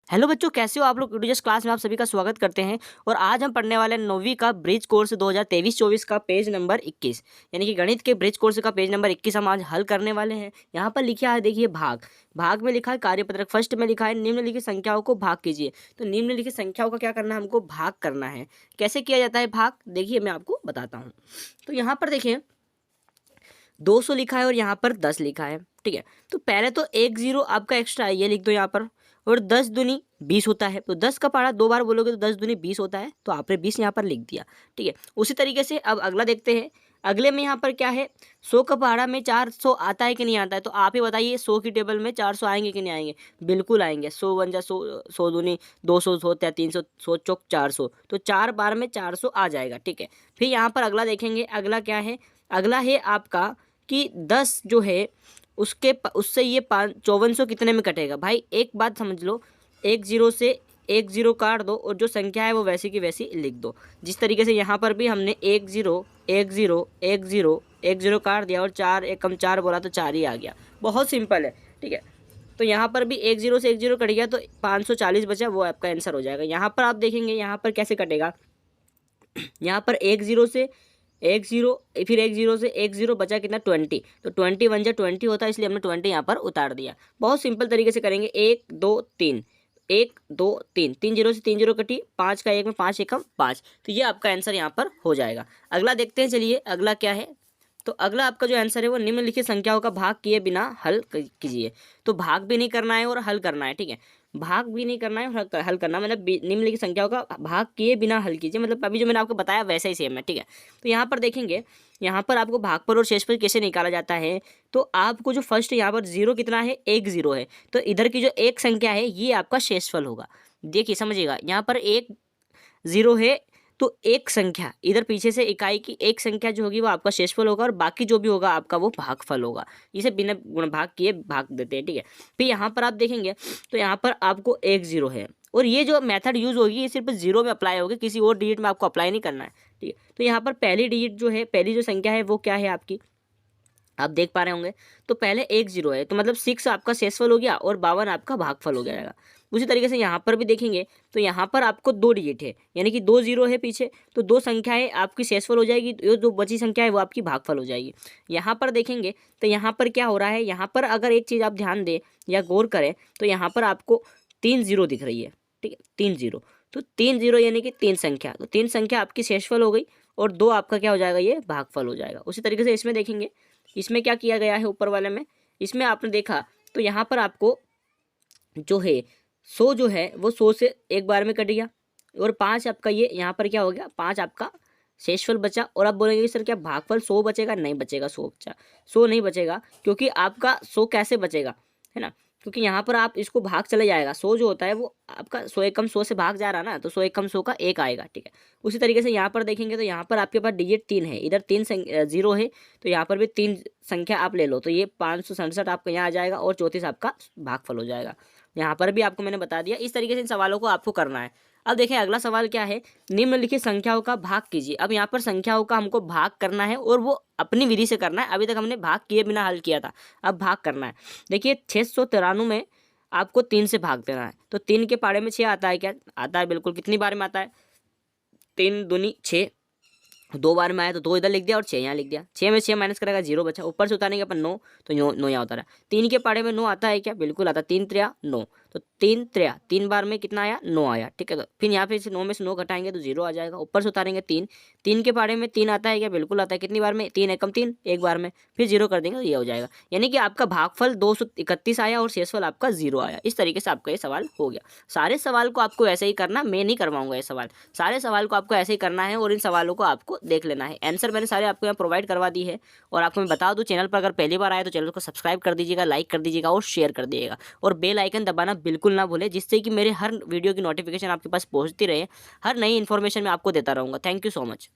Hello बच्चों, कैसे हो आप लोग। वीडियोस क्लास में आप सभी का स्वागत करते हैं। और आज हम पढ़ने वाले हैं 9वीं का ब्रिज कोर्स 2023-24 का पेज नंबर 21, यानी कि गणित के ब्रिज कोर्स का पेज नंबर 21 हम आज हल करने वाले हैं। यहाँ पर लिखा है, देखिए, भाग। भाग में लिखा है कार्यपत्रक फर्स्ट में लिखा है निम्नलिखित संख्याओं को भाग कीजिए। तो निम्नलिखित संख्याओं का क्या करना है, हमको भाग करना है। कैसे किया जाता है भाग, देखिए मैं आपको बताता हूँ। तो यहाँ पर देखिए 200 लिखा है और यहाँ पर 10 लिखा है, ठीक है। तो पहले तो एक जीरो आपका एक्स्ट्रा है, ये लिख दो यहाँ पर। और 10 दूनी 20 होता है, तो 10 का पहाड़ा दो बार बोलोगे तो 10 दूनी 20 होता है, तो आपने 20 यहाँ पर लिख दिया, ठीक है। उसी तरीके से अब अगला देखते हैं। अगले में यहाँ पर क्या है, 100 का पहाड़ा में 400 आता है कि नहीं आता है। तो आप ही बताइए 100 की टेबल में 400 आएंगे कि नहीं आएंगे। बिल्कुल आएंगे। 100 बन जा 100, 100 दूनी 200, 100 त्या 300, 100 चौक 400, तो 4 बार में 400 आ जाएगा, ठीक है। फिर यहाँ पर अगला देखेंगे। अगला क्या है, अगला है आपका कि 10 जो है उससे ये 5400 कितने में कटेगा। भाई एक बात समझ लो, एक जीरो से एक जीरो काट दो और जो संख्या है वो वैसी की वैसी लिख दो। जिस तरीके से यहाँ पर भी हमने एक जीरो एक जीरो एक जीरो एक जीरो काट दिया और 4 एक कम 4 बोला तो 4 ही आ गया। बहुत सिंपल है, ठीक है। तो यहाँ पर भी एक जीरो से एक जीरो कट गया तो 540 बचा, वो आपका आंसर हो जाएगा। यहाँ पर आप देखेंगे यहाँ पर कैसे कटेगा। यहाँ पर एक जीरो से एक जीरो, फिर एक जीरो से एक जीरो बचा कितना 20, तो 20 वन जा 20 होता है, इसलिए हमने 20 यहाँ पर उतार दिया। बहुत सिंपल तरीके से करेंगे। 1 2 3, 1 2 3, 3 जीरो से 3 जीरो कटी, 5 का 1 में 5 एकम 5, तो ये आपका आंसर यहाँ पर हो जाएगा। अगला देखते हैं, चलिए अगला क्या है। तो अगला आपका जो आंसर है वो निम्नलिखित संख्याओं का भाग किए बिना हल कीजिए। तो भाग भी नहीं करना है और हल करना है, ठीक है। भाग भी नहीं करना है और हल करना, मतलब निम्नलिखित संख्याओं का भाग किए बिना हल कीजिए, मतलब अभी जो मैंने आपको बताया वैसा ही सेम है, ठीक है। तो यहाँ पर देखेंगे, यहाँ पर आपको भागफल और शेषफल कैसे निकाला जाता है। तो आपको जो फर्स्ट यहाँ पर जीरो कितना है, एक जीरो है, तो इधर की जो एक संख्या है ये आपका शेषफल होगा। देखिए समझिएगा, यहाँ पर एक जीरो है तो एक संख्या इधर पीछे से इकाई की एक संख्या जो होगी वो आपका शेषफल होगा और बाकी जो भी होगा आपका वो भागफल होगा। इसे बिना गुण भाग किए भाग देते हैं, ठीक है। फिर यहाँ पर आप देखेंगे तो यहाँ पर आपको एक जीरो है और ये जो मेथड यूज होगी ये सिर्फ जीरो में अप्लाई होगी, किसी और डिजिट में आपको अप्लाई नहीं करना है, ठीक है। तो यहाँ पर पहली डिजिट जो है, पहली जो संख्या है वो क्या है आपकी, आप देख पा रहे होंगे। तो पहले एक जीरो है तो मतलब 6 आपका शेषफल हो गया और 52 आपका भागफल हो जाएगा। उसी तरीके से यहाँ पर भी देखेंगे तो यहाँ पर आपको दो डिजिट है, यानी कि दो जीरो है पीछे, तो दो संख्याएं आपकी शेषफल हो जाएगी, जो बची संख्या है वो आपकी भागफल हो जाएगी। यहाँ पर देखेंगे तो यहाँ पर क्या हो रहा है, यहाँ पर अगर एक चीज़ आप ध्यान दें या गौर करें तो यहाँ पर आपको 3 जीरो दिख रही है, ठीक है, 3 जीरो। तो 3 जीरो यानी कि 3 संख्या, तो 3 संख्या आपकी शेषफल हो गई और 2 आपका क्या हो जाएगा, ये भागफल हो जाएगा। उसी तरीके से इसमें देखेंगे, इसमें क्या किया गया है ऊपर वाले में, इसमें आपने देखा तो यहाँ पर आपको जो है 100 जो है वो 100 से एक बार में कट गया और 5 आपका ये यहाँ पर क्या हो गया, 5 आपका शेषफल बचा। और आप बोलेंगे कि सर क्या भागफल 100 बचेगा, नहीं बचेगा, 100 बचा, 100 नहीं बचेगा, क्योंकि आपका 100 कैसे बचेगा, है ना, क्योंकि यहाँ पर आप इसको भाग चले जाएगा। 100 जो होता है वो आपका 100 एकम 100 से भाग जा रहा ना, तो 100 एकम 100 का एक आएगा, ठीक है। उसी तरीके से यहाँ पर देखेंगे तो यहाँ पर आपके पास डिजिट 3 है, इधर 3 जीरो है, तो यहाँ पर भी 3 संख्या आप ले लो, तो ये 567 आपका यहाँ आ जाएगा और 34 आपका भागफल हो जाएगा। यहाँ पर भी आपको मैंने बता दिया। इस तरीके से इन सवालों को आपको करना है। अब देखें अगला सवाल क्या है, निम्नलिखित संख्याओं का भाग कीजिए। अब यहाँ पर संख्याओं का हमको भाग करना है और वो अपनी विधि से करना है। अभी तक हमने भाग किए बिना हल किया था, अब भाग करना है। देखिए 693 में आपको 3 से भाग देना है, तो 3 के पाड़े में 6 आता है क्या, आता है बिल्कुल। कितनी बार में आता है, 3 दूनी 6, दो बार में आया तो 2 इधर लिख दिया और 6 यहाँ लिख दिया। 6 में 6 माइनस करेगा 0 बचा, ऊपर से उतारेंगे अपन 9, तो 9 यहाँ उतारा। 3 के पाड़े में 9 आता है क्या, बिल्कुल आता है। 3 त्रिया 9, तो 3 त्रिया 3 बार में कितना आया, 9 आया, ठीक है। तो फिर यहाँ पे 9 में से 9 घटाएंगे तो 0 आ जाएगा, ऊपर से उतारेंगे 3। 3 के पाड़े में 3 आता है क्या, बिल्कुल आता है। कितनी बार में, 3 एकम 3, एक बार में, फिर 0 कर देंगे तो ये हो जाएगा। यानी कि आपका भागफल 231 आया और शेषफल आपका 0 आया। इस तरीके से आपका ये सवाल हो गया। सारे सवाल को आपको ऐसे ही करना, मैं नहीं करवाऊंगा ये सवाल, सारे सवाल को आपको ऐसे ही करना है और इन सवालों को आपको देख लेना है। आंसर मैंने सारे आपको यहाँ प्रोवाइड करवा दी है। और आपको मैं बता दूं, चैनल पर अगर पहली बार आए तो चैनल को सब्सक्राइब कर दीजिएगा, लाइक कर दीजिएगा और शेयर कर दीजिएगा और बेल आइकन दबाना बिल्कुल ना भूलें, जिससे कि मेरे हर वीडियो की नोटिफिकेशन आपके पास पहुंचती रहे। हर नई इन्फॉर्मेशन मैं आपको देता रहूँगा। Thank you so much.